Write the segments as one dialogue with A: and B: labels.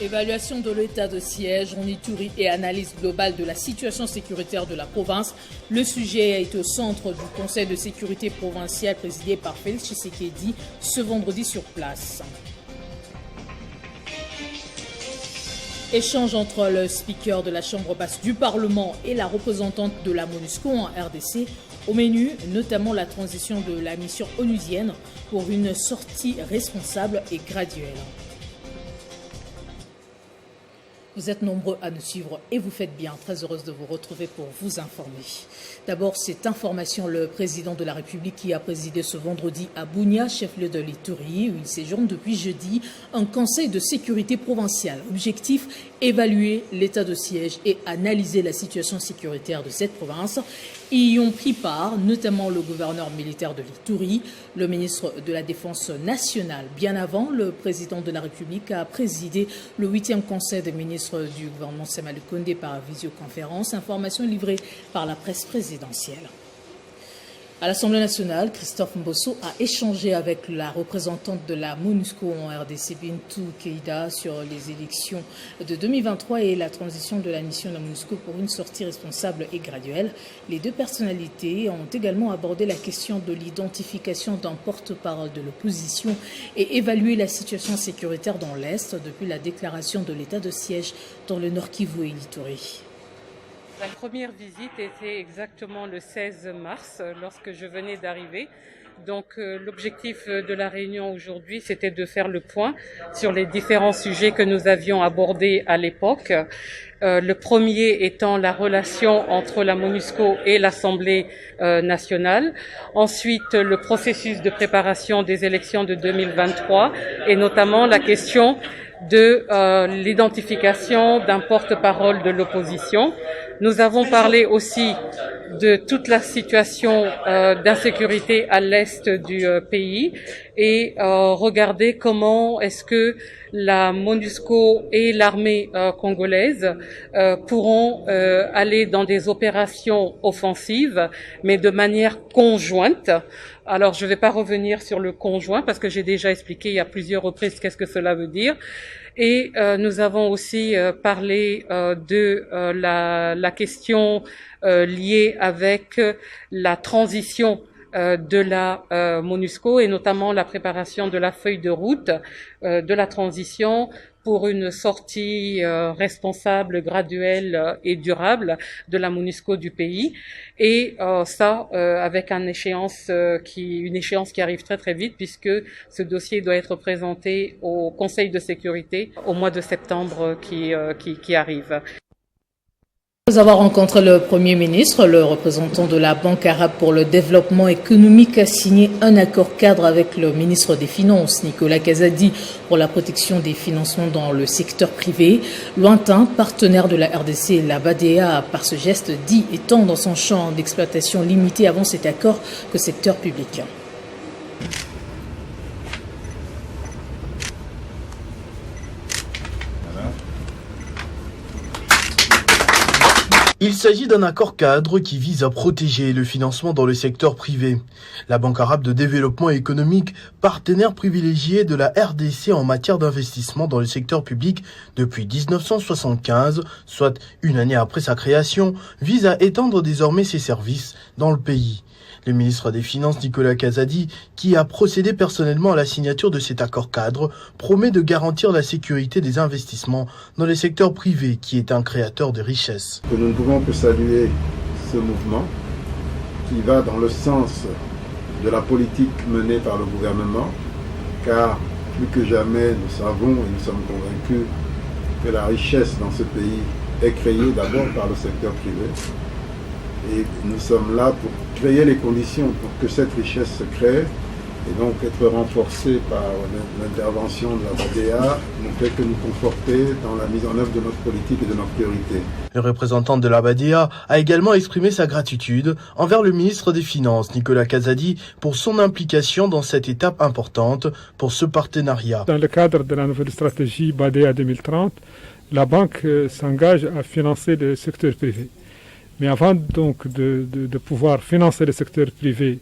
A: Évaluation de l'état de siège en Ituri et analyse globale de la situation sécuritaire de la province. Le sujet a été au centre du Conseil de sécurité provincial présidé par Félix Tshisekedi ce vendredi sur place. Échange entre le speaker de la Chambre basse du Parlement et la représentante de la MONUSCO en RDC. Au menu, notamment la transition de la mission onusienne pour une sortie responsable et graduelle. Vous êtes nombreux à nous suivre et vous faites bien. Très heureuse de vous retrouver pour vous informer. D'abord, cette information, le président de la République qui a présidé ce vendredi à Bunia, chef-lieu de l'Ituri, où il séjourne depuis jeudi, un conseil de sécurité provincial. Objectif, évaluer l'état de siège et analyser la situation sécuritaire de cette province. Y ont pris part notamment le gouverneur militaire de l'Ituri, le ministre de la Défense nationale. Bien avant, le président de la République a présidé le 8e conseil des ministres du gouvernement Sama Lukonde par visioconférence. Information livrée par la presse présidentielle. À l'Assemblée nationale, Christophe Mbosso a échangé avec la représentante de la MONUSCO en RDC, Bintou Keïta, sur les élections de 2023 et la transition de la mission de la MONUSCO pour une sortie responsable et graduelle. Les deux personnalités ont également abordé la question de l'identification d'un porte-parole de l'opposition et évalué la situation sécuritaire dans l'Est depuis la déclaration de l'état de siège dans le Nord Kivu et l'Ituri.
B: La première visite était exactement le 16 mars, lorsque je venais d'arriver. Donc l'objectif de la réunion aujourd'hui, c'était de faire le point sur les différents sujets que nous avions abordés à l'époque. Le premier étant la relation entre la MONUSCO et l'Assemblée nationale. Ensuite, le processus de préparation des élections de 2023 et notamment la question de l'identification d'un porte-parole de l'opposition. Nous avons parlé aussi de toute la situation d'insécurité à l'est du pays et regarder comment est-ce que la MONUSCO et l'armée congolaise pourront aller dans des opérations offensives, mais de manière conjointe. Alors, je ne vais pas revenir sur le conjoint parce que j'ai déjà expliqué à plusieurs reprises qu'est-ce que cela veut dire. Et nous avons aussi parlé de la question liée avec la transition de la MONUSCO et notamment la préparation de la feuille de route de la transition pour une sortie responsable, graduelle et durable de la MONUSCO du pays. Et ça, avec une échéance qui arrive très très vite, puisque ce dossier doit être présenté au Conseil de sécurité au mois de septembre qui arrive.
A: Après avoir rencontré le Premier ministre, le représentant de la Banque arabe pour le développement économique a signé un accord cadre avec le ministre des Finances, Nicolas Kazadi, pour la protection des financements dans le secteur privé. Lointain, partenaire de la RDC, la BADEA a par ce geste dit étant dans son champ d'exploitation limité avant cet accord que secteur public.
C: Il s'agit d'un accord cadre qui vise à protéger le financement dans le secteur privé. La Banque arabe de développement économique, partenaire privilégié de la RDC en matière d'investissement dans le secteur public depuis 1975, soit une année après sa création, vise à étendre désormais ses services dans le pays. Le ministre des Finances, Nicolas Kazadi, qui a procédé personnellement à la signature de cet accord cadre, promet de garantir la sécurité des investissements dans le secteur privé, qui est un créateur de richesses.
D: Nous ne pouvons que saluer ce mouvement qui va dans le sens de la politique menée par le gouvernement, car plus que jamais nous savons et nous sommes convaincus que la richesse dans ce pays est créée d'abord par le secteur privé. Et nous sommes là pour créer les conditions pour que cette richesse se crée et donc être renforcée par l'intervention de la BADEA ne fait que nous conforter dans la mise en œuvre de notre politique et de nos priorités.
C: Le représentant de la BADEA a également exprimé sa gratitude envers le ministre des Finances, Nicolas Kazadi, pour son implication dans cette étape importante pour ce partenariat.
E: Dans le cadre de la nouvelle stratégie BADEA 2030, la banque s'engage à financer le secteur privé. Mais avant donc de pouvoir financer le secteur privé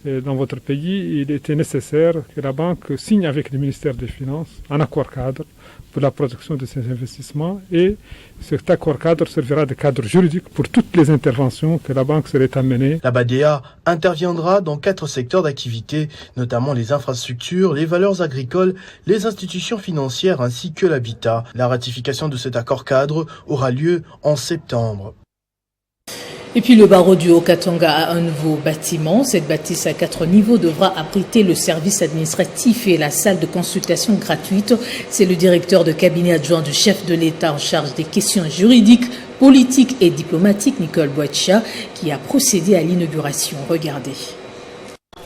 E: dans votre pays, il était nécessaire que la banque signe avec le ministère des Finances un accord cadre pour la protection de ces investissements et cet accord cadre servira de cadre juridique pour toutes les interventions que la banque serait amenée.
C: La BADEA interviendra dans 4 secteurs d'activité, notamment les infrastructures, les valeurs agricoles, les institutions financières ainsi que l'habitat. La ratification de cet accord cadre aura lieu en septembre.
A: Et puis le barreau du Haut-Katanga a un nouveau bâtiment. Cette bâtisse à 4 niveaux devra abriter le service administratif et la salle de consultation gratuite. C'est le directeur de cabinet adjoint du chef de l'État en charge des questions juridiques, politiques et diplomatiques, Nicole Boitcha, qui a procédé à l'inauguration. Regardez.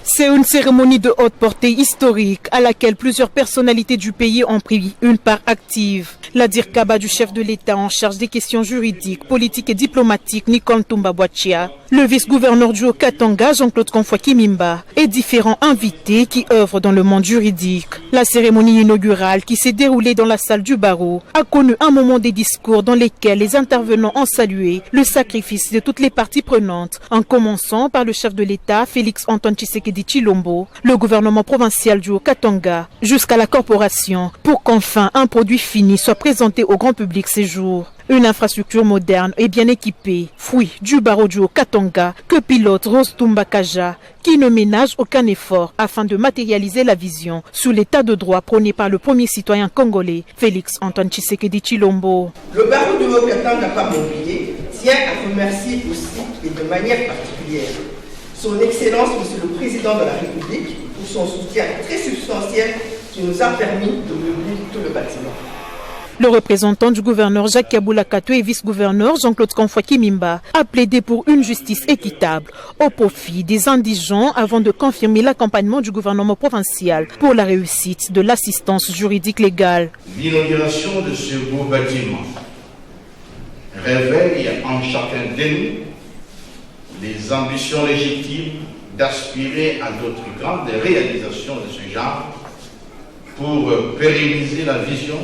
F: C'est une cérémonie de haute portée historique à laquelle plusieurs personnalités du pays ont pris une part active. La Dirkaba du chef de l'État en charge des questions juridiques, politiques et diplomatiques, Nicole Boitcha, le vice-gouverneur du Haut-Katanga, Jean-Claude Konfoy-Kimimba, et différents invités qui œuvrent dans le monde juridique. La cérémonie inaugurale qui s'est déroulée dans la salle du barreau a connu un moment des discours dans lesquels les intervenants ont salué le sacrifice de toutes les parties prenantes, en commençant par le chef de l'État, Félix Antoine Tshisekedi Tshilombo, le gouvernement provincial du Haut-Katanga, jusqu'à la corporation, pour qu'enfin un produit fini soit présenté au grand public ces jours. Une infrastructure moderne et bien équipée, fruit du barreau du Haut-Katanga, que pilote Rose Tumbakaja, qui ne ménage aucun effort afin de matérialiser la vision sous l'état de droit prôné par le premier citoyen congolais, Félix Antoine Tshisekedi Tshilombo.
G: Le barreau du Haut-Katanga, pas oublié, tient à remercier aussi et de manière particulière Son Excellence, Monsieur le Président de la République, pour son soutien très substantiel qui nous a permis de meubler tout le bâtiment.
F: Le représentant du gouverneur Jacques Kaboulakato et vice-gouverneur Jean-Claude Konfoy-Kimimba a plaidé pour une justice équitable au profit des indigents avant de confirmer l'accompagnement du gouvernement provincial pour la réussite de l'assistance juridique légale.
H: L'inauguration de ce beau bâtiment réveille en chacun de nous les ambitions légitimes d'aspirer à d'autres grandes réalisations de ce genre pour pérenniser la vision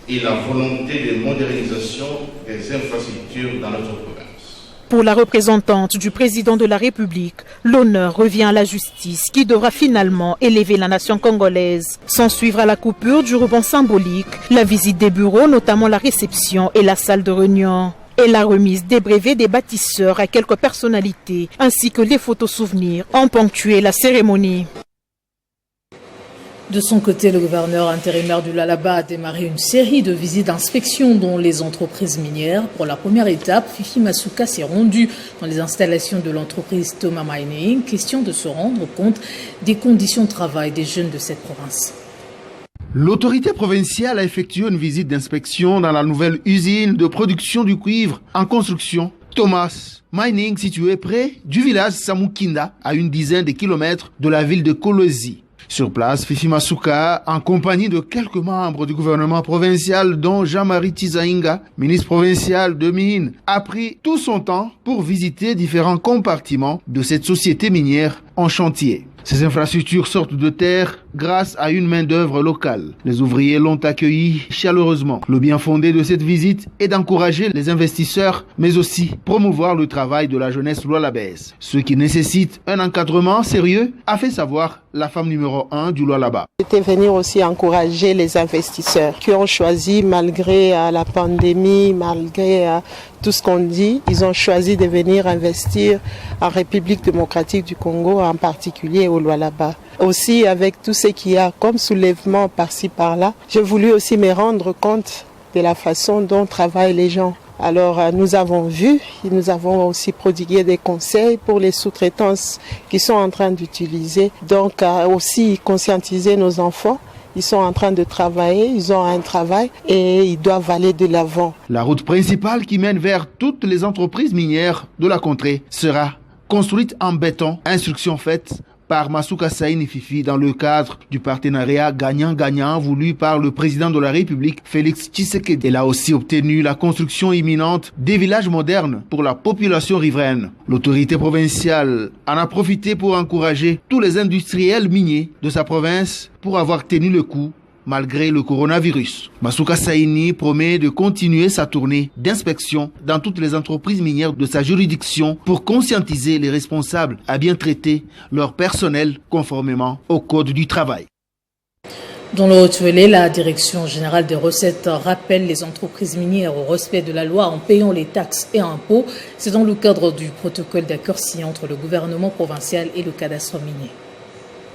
H: et la volonté de modernisation des infrastructures dans notre province.
F: Pour la représentante du président de la République, l'honneur revient à la justice qui devra finalement élever la nation congolaise. S'en suivra la coupure du ruban symbolique, la visite des bureaux, notamment la réception et la salle de réunion, et la remise des brevets des bâtisseurs à quelques personnalités, ainsi que les photos souvenirs ont ponctué la cérémonie.
A: De son côté, le gouverneur intérimaire du Lualaba a démarré une série de visites d'inspection dans les entreprises minières. Pour la première étape, Fifi Masuka s'est rendu dans les installations de l'entreprise Thomas Mining, question de se rendre compte des conditions de travail des jeunes de cette province.
I: L'autorité provinciale a effectué une visite d'inspection dans la nouvelle usine de production du cuivre en construction Thomas Mining, située près du village Samukinda, à une dizaine de kilomètres de la ville de Kolwezi. Sur place, Fifi Masuka, en compagnie de quelques membres du gouvernement provincial, dont Jean-Marie Tizainga, ministre provincial de Mines, a pris tout son temps pour visiter différents compartiments de cette société minière en chantier. Ces infrastructures sortent de terre grâce à une main-d'œuvre locale. Les ouvriers l'ont accueilli chaleureusement. Le bien fondé de cette visite est d'encourager les investisseurs, mais aussi promouvoir le travail de la jeunesse lualabaise. Ce qui nécessite un encadrement sérieux, a fait savoir la femme numéro 1 du Lualaba.
J: C'était venir aussi encourager les investisseurs qui ont choisi, malgré la pandémie, malgré tout ce qu'on dit, ils ont choisi de venir investir en République démocratique du Congo, en particulier au Lualaba. Aussi, avec tout ce qu'il y a comme soulèvement par-ci par-là, j'ai voulu aussi me rendre compte de la façon dont travaillent les gens. Alors nous avons vu et nous avons aussi prodigué des conseils pour les sous-traitances qu'ils sont en train d'utiliser. Donc aussi conscientiser nos enfants. Ils sont en train de travailler, ils ont un travail et ils doivent aller de l'avant.
I: La route principale qui mène vers toutes les entreprises minières de la contrée sera construite en béton. Instruction faite par Masuka Saini Fifi dans le cadre du partenariat gagnant-gagnant voulu par le président de la République, Félix Tshisekedi. Elle a aussi obtenu la construction imminente des villages modernes pour la population riveraine. L'autorité provinciale en a profité pour encourager tous les industriels miniers de sa province pour avoir tenu le coup malgré le coronavirus. Masuka Saini promet de continuer sa tournée d'inspection dans toutes les entreprises minières de sa juridiction pour conscientiser les responsables à bien traiter leur personnel conformément au Code du travail.
A: Dans le Haut-Uélé, la Direction générale des recettes rappelle les entreprises minières au respect de la loi en payant les taxes et impôts. C'est dans le cadre du protocole d'accord signé entre le gouvernement provincial et le cadastre minier.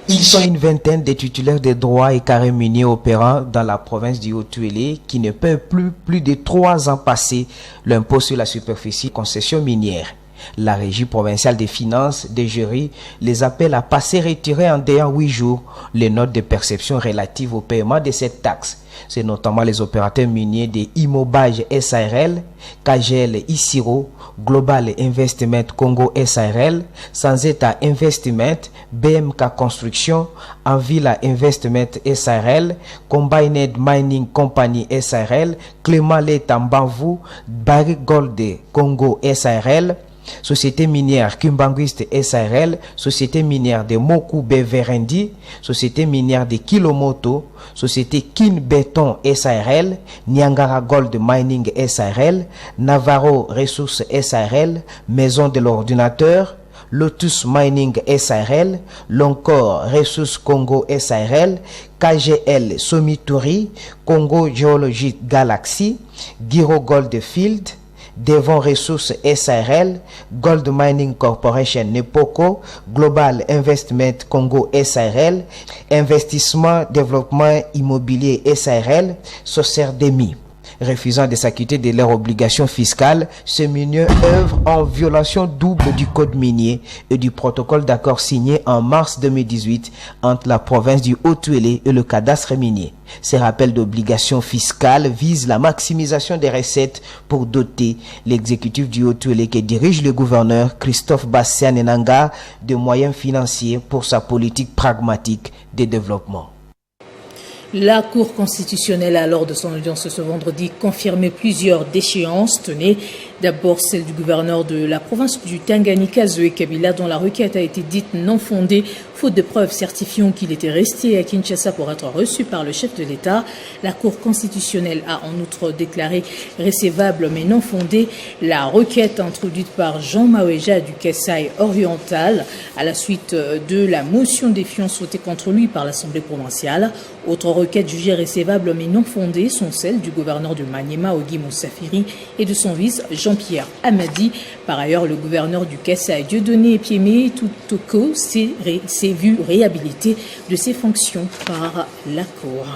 K: Ils sont une vingtaine de titulaires des droits et carrés miniers opérant dans la province du Haut-Uélé qui ne paient plus de 3 ans passés l'impôt sur la superficie concession minière. La Régie provinciale des finances des jurys les appelle à passer retirer en dehors 8 jours les notes de perception relatives au paiement de cette taxe. C'est notamment les opérateurs miniers de Imobage SARL, KGL Isiro, Global Investment Congo SARL, Sanzeta Investment, BMK Construction, Anvila Investment SARL, Combined Mining Company SARL, Clément Letambanvu, Barry Gold Congo SARL, Société minière Kumbanguiste SARL, Société minière de Moku Beverendi, Société minière de Kilomoto, Société Kin Béton SARL, Niangara Gold Mining SARL, Navarro Ressources SARL, Maison de l'Ordinateur, Lotus Mining SARL, Loncor Ressources Congo SARL, KGL Somituri, Congo Geology Galaxy, Giro Goldfield, Devon Ressources SARL, Gold Mining Corporation Nepoko, Global Investment Congo SARL, Investissement Développement Immobilier SARL, Socerdemi. Refusant de s'acquitter de leurs obligations fiscales, ces miniers œuvrent en violation double du code minier et du protocole d'accord signé en mars 2018 entre la province du Haut-Uélé et le cadastre minier. Ces rappels d'obligations fiscales visent la maximisation des recettes pour doter l'exécutif du Haut-Uélé que dirige le gouverneur Christophe Bassian Enanga de moyens financiers pour sa politique pragmatique de développement.
A: La Cour constitutionnelle a, lors de son audience ce vendredi, confirmé plusieurs déchéances. Tenez, d'abord celle du gouverneur de la province du Tanganyika, Zoé Kabila, dont la requête a été dite non fondée, faute de preuves certifiant qu'il était resté à Kinshasa pour être reçu par le chef de l'État. La Cour constitutionnelle a en outre déclaré recevable mais non fondée la requête introduite par Jean Maweja du Kasaï oriental à la suite de la motion de défiance votée contre lui par l'Assemblée provinciale. Autres requêtes jugées recevables mais non fondées sont celles du gouverneur de Maniema, Ogi Moussafiri, et de son vice, Jean-Pierre Amadi. Par ailleurs, le gouverneur du Kasaï, Dieudonné Piémé Toutoko, s'est vu réhabilité de ses fonctions par la Cour.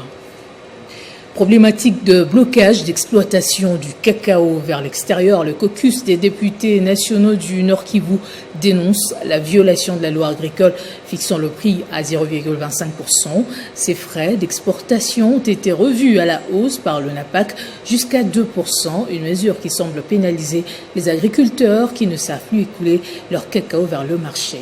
A: Problématique de blocage d'exploitation du cacao vers l'extérieur, le caucus des députés nationaux du Nord Kivu dénonce la violation de la loi agricole fixant le prix à 0,25%. Ces frais d'exportation ont été revus à la hausse par le NAPAC jusqu'à 2%, une mesure qui semble pénaliser les agriculteurs qui ne savent plus écouler leur cacao vers le marché.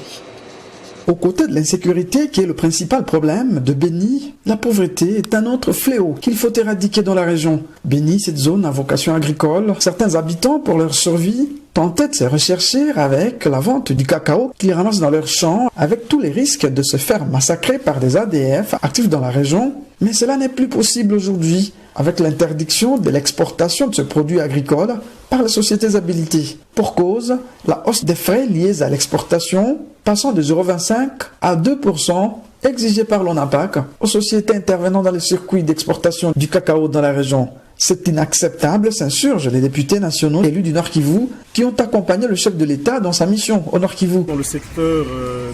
L: Aux côtés de l'insécurité qui est le principal problème de Beni, la pauvreté est un autre fléau qu'il faut éradiquer dans la région. Beni, cette zone à vocation agricole, certains habitants, pour leur survie, tentaient de se rechercher avec la vente du cacao qu'ils ramassent dans leurs champs, avec tous les risques de se faire massacrer par des ADF actifs dans la région. Mais cela n'est plus possible aujourd'hui, avec l'interdiction de l'exportation de ce produit agricole par les sociétés habilitées. Pour cause, la hausse des frais liés à l'exportation, passant de 0,25 à 2%, exigée par l'ONAPAC aux sociétés intervenant dans les circuits d'exportation du cacao dans la région. C'est inacceptable, s'insurgent les députés nationaux élus du Nord Kivu qui ont accompagné le chef de l'État dans sa mission au Nord Kivu.
M: Dans le secteur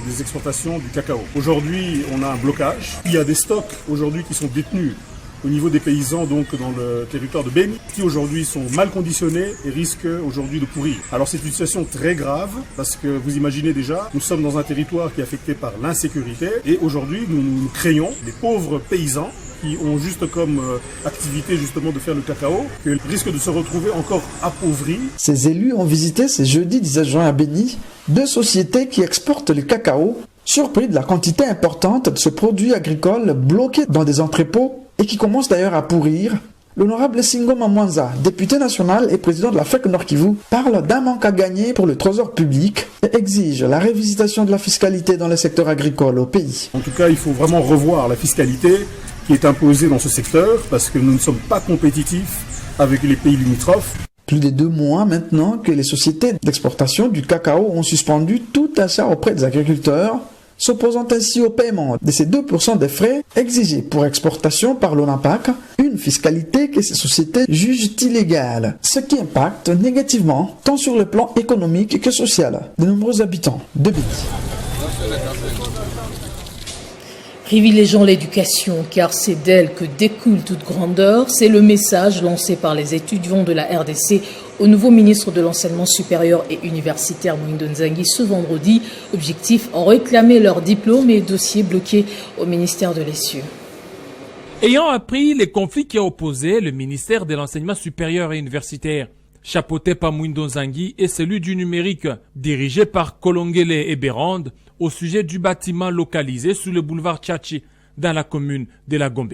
M: des exportations du cacao. Aujourd'hui, on a un blocage. Il y a des stocks aujourd'hui qui sont détenus au niveau des paysans donc dans le territoire de Beni, qui aujourd'hui sont mal conditionnés et risquent aujourd'hui de pourrir. Alors c'est une situation très grave parce que vous imaginez déjà, nous sommes dans un territoire qui est affecté par l'insécurité et aujourd'hui nous craignons les pauvres paysans qui ont juste comme activité justement de faire le cacao, qu'ils risquent de se retrouver encore appauvris.
L: Ces élus ont visité ce jeudi 10 juin à Beni 2 sociétés qui exportent le cacao, surpris de la quantité importante de ce produit agricole bloqué dans des entrepôts et qui commence d'ailleurs à pourrir. L'honorable Singoma Mwanza, député national et président de la FEC Nord Kivu, parle d'un manque à gagner pour le trésor public et exige la révisitation de la fiscalité dans le secteur agricole au pays.
M: En tout cas, il faut vraiment revoir la fiscalité qui est imposée dans ce secteur parce que nous ne sommes pas compétitifs avec les pays limitrophes.
L: Plus de 2 mois maintenant que les sociétés d'exportation du cacao ont suspendu tout achat auprès des agriculteurs, s'opposant ainsi au paiement de ces 2% des frais exigés pour exportation par l'ONAPAC, une fiscalité que ces sociétés jugent illégale, ce qui impacte négativement tant sur le plan économique que social de nombreux habitants de Béni.
A: Privilégions l'éducation car c'est d'elle que découle toute grandeur. C'est le message lancé par les étudiants de la RDC au nouveau ministre de l'Enseignement supérieur et universitaire Mouindo Nzangi ce vendredi. Objectif, réclamer leurs diplômes et dossiers bloqués au ministère de l'Essieu.
N: Ayant appris les conflits qui opposaient le ministère de l'Enseignement supérieur et universitaire, chapeauté par Mouindo Nzangi, et celui du numérique, dirigé par Kolongele et Bérande, au sujet du bâtiment localisé sous le boulevard Tchatchi dans la commune de la Gombe.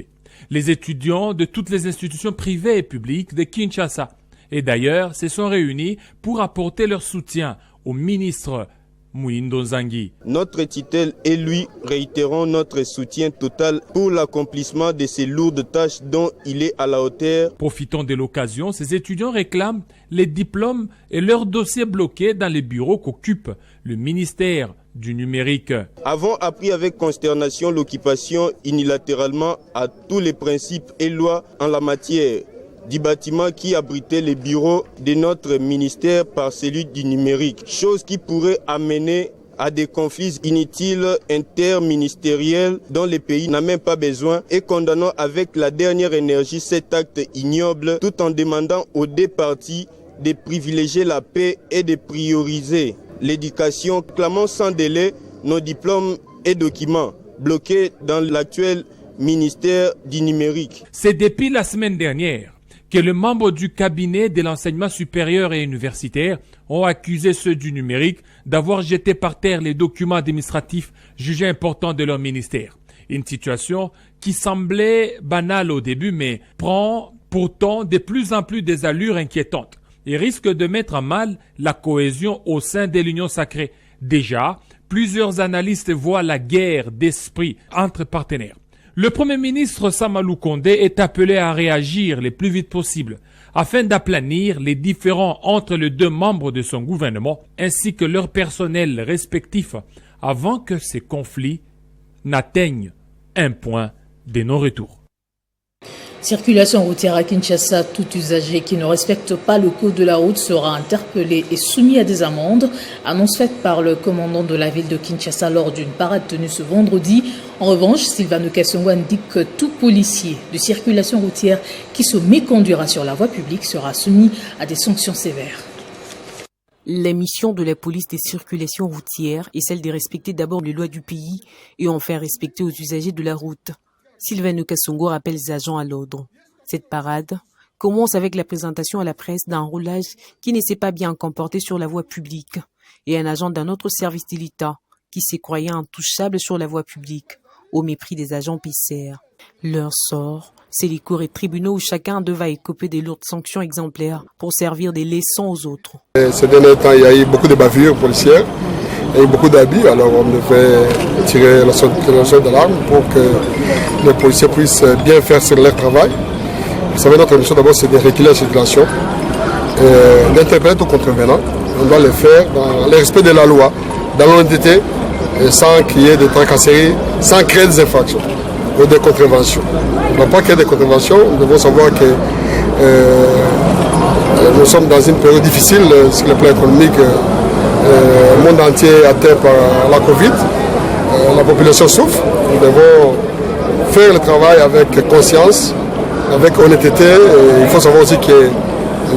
N: Les étudiants de toutes les institutions privées et publiques de Kinshasa et d'ailleurs se sont réunis pour apporter leur soutien au ministre Mouindo Nzangi.
O: Notre tutelle et lui réitérons notre soutien total pour l'accomplissement de ces lourdes tâches dont il est à la hauteur.
N: Profitant de l'occasion, ces étudiants réclament les diplômes et leurs dossiers bloqués dans les bureaux qu'occupe le ministère du numérique.
O: Avons appris avec consternation l'occupation unilatéralement à tous les principes et lois en la matière du bâtiment qui abritait les bureaux de notre ministère par celui du numérique, chose qui pourrait amener à des conflits inutiles interministériels dont le pays n'a même pas besoin, et condamnons avec la dernière énergie cet acte ignoble tout en demandant aux deux parties de privilégier la paix et de prioriser l'éducation. Clamons sans délai nos diplômes et documents bloqués dans l'actuel ministère du numérique.
N: C'est depuis la semaine dernière que les membres du cabinet de l'enseignement supérieur et universitaire ont accusé ceux du numérique d'avoir jeté par terre les documents administratifs jugés importants de leur ministère. Une situation qui semblait banale au début, mais prend pourtant de plus en plus des allures inquiétantes et risque de mettre à mal la cohésion au sein de l'Union sacrée. Déjà, plusieurs analystes voient la guerre d'esprit entre partenaires. Le Premier ministre Samalou Kondé est appelé à réagir le plus vite possible afin d'aplanir les différends entre les deux membres de son gouvernement ainsi que leurs personnels respectifs avant que ces conflits n'atteignent un point de non-retour.
A: Circulation routière à Kinshasa, tout usager qui ne respecte pas le code de la route sera interpellé et soumis à des amendes. Annonce faite par le commandant de la ville de Kinshasa lors d'une parade tenue ce vendredi. En revanche, Sylvano Kassongo indique que tout policier de circulation routière qui se méconduira sur la voie publique sera soumis à des sanctions sévères.
P: La mission de la police des circulations routières est celle de respecter d'abord les lois du pays et en faire respecter aux usagers de la route. Sylvano Kassongo rappelle les agents à l'ordre. Cette parade commence avec la présentation à la presse d'un roulage qui ne s'est pas bien comporté sur la voie publique et un agent d'un autre service de l'État qui s'est croyait intouchable sur la voie publique au mépris des agents PCR. Leur sort, c'est les cours et tribunaux où chacun devra écoper des lourdes sanctions exemplaires pour servir des leçons aux autres.
Q: Ces derniers temps, il y a eu beaucoup de bavures policières et beaucoup d'abus. Alors on devait tirer la sonne d'alarme pour que les policiers puissent bien faire leur travail. Vous savez, notre mission d'abord, c'est de réguler la circulation, d'interpeller tout contrevenant. On doit le faire dans le respect de la loi, dans l'honnêteté, sans qu'il y ait de tracasseries, sans créer des infractions ou des contraventions. On ne va pas créer des contraventions, nous devons savoir que nous sommes dans une période difficile sur le plan économique. Le monde entier est atteint par la Covid, la population souffre. Nous devons faire le travail avec conscience, avec honnêteté. Et il faut savoir aussi que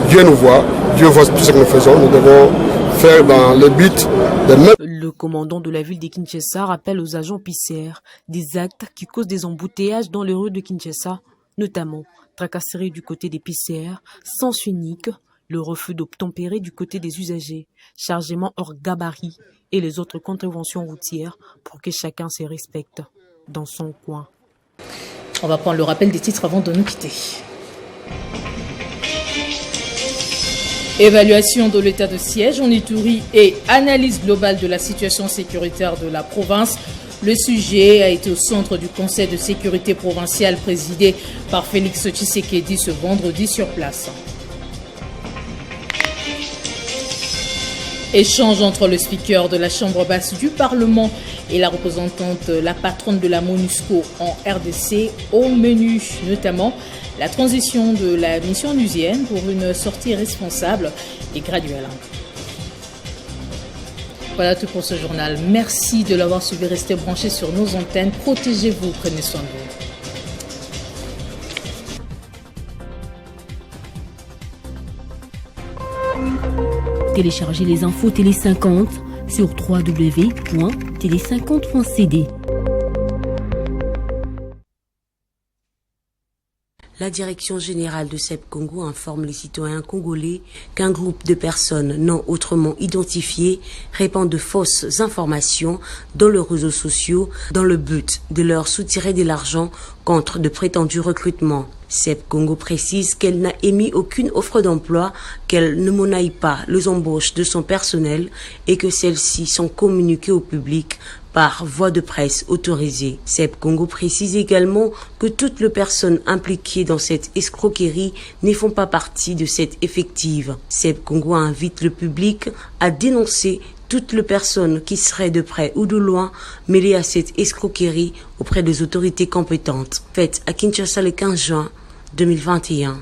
Q: Dieu nous voit, Dieu voit tout ce que nous faisons. Nous devons faire dans le but de mettre...
P: Le commandant de la ville de Kinshasa rappelle aux agents PCR des actes qui causent des embouteillages dans les rues de Kinshasa, notamment tracasseries du côté des PCR, sens unique, le refus d'obtempérer du côté des usagers, chargement hors gabarit et les autres contraventions routières pour que chacun se respecte dans son coin.
A: On va prendre le rappel des titres avant de nous quitter. Évaluation de l'état de siège en Ituri et analyse globale de la situation sécuritaire de la province. Le sujet a été au centre du Conseil de sécurité provincial présidé par Félix Tshisekedi ce vendredi sur place. Échange entre le speaker de la Chambre basse du Parlement et la représentante, la patronne de la MONUSCO en RDC, au menu notamment la transition de la mission onusienne pour une sortie responsable et graduelle. Voilà tout pour ce journal. Merci de l'avoir suivi. Restez branchés sur nos antennes. Protégez-vous, prenez soin de
R: vous. Téléchargez les infos Télé 50 sur www.tele50.cd.
P: La direction générale de CEP Congo informe les citoyens congolais qu'un groupe de personnes non autrement identifiées répand de fausses informations dans les réseaux sociaux dans le but de leur soutirer de l'argent contre de prétendus recrutements. CEP Congo précise qu'elle n'a émis aucune offre d'emploi, qu'elle ne monnaie pas les embauches de son personnel et que celles-ci sont communiquées au public par voie de presse autorisée. CEP Congo précise également que toutes les personnes impliquées dans cette escroquerie ne font pas partie de cette effective. CEP Congo invite le public à dénoncer toutes les personnes qui seraient de près ou de loin mêlées à cette escroquerie auprès des autorités compétentes. Faite à Kinshasa le 15 juin 2021.